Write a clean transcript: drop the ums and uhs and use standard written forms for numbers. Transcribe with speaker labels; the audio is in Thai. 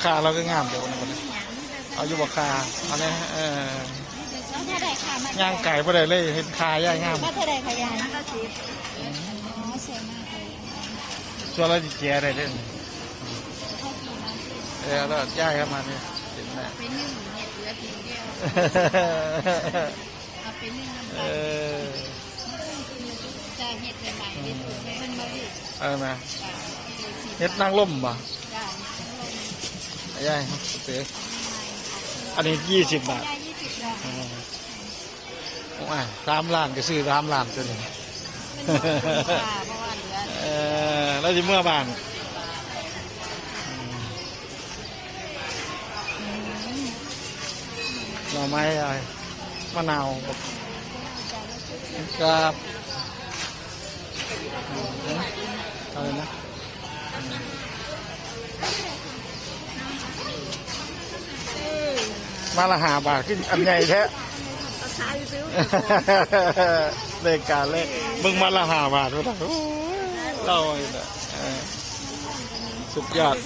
Speaker 1: ขาเราก็งามเดี๋ยวนะเอาอยู่บ่ขาอันนี้
Speaker 2: ถ้าได้ค่ะ
Speaker 1: ย่างไก่บ่ได้เลยเห็นขาย่างงาม
Speaker 2: ก็ถ้าได้ขยายนะก็สิเสียมากเลย
Speaker 1: ส่วนเราจะแก่ได้เด้อแล้วย่ายเข้ามาเนี่ยเห็นไหม
Speaker 2: เป็นหนึ่งเห็ดเหลือทีเดียวเอาเป็นหนึ่งจะเห็ดใหม่ๆเห็ดมันมาดิ
Speaker 1: นะเห็ดนางล่มป่ะย่ายเสืออันนี้20 บาทโอ้ย3 ล้านก็ซื้อ3 ล้านตัวนี้แล้วจะเมื่อบ้านหน่อไม้อะไรมะนาวกับอะไรนะมาละ5 บาทขึ้นอันใหญ่แท้เลขการเลขมึงมาละ5 บาทวะเราสุดยอด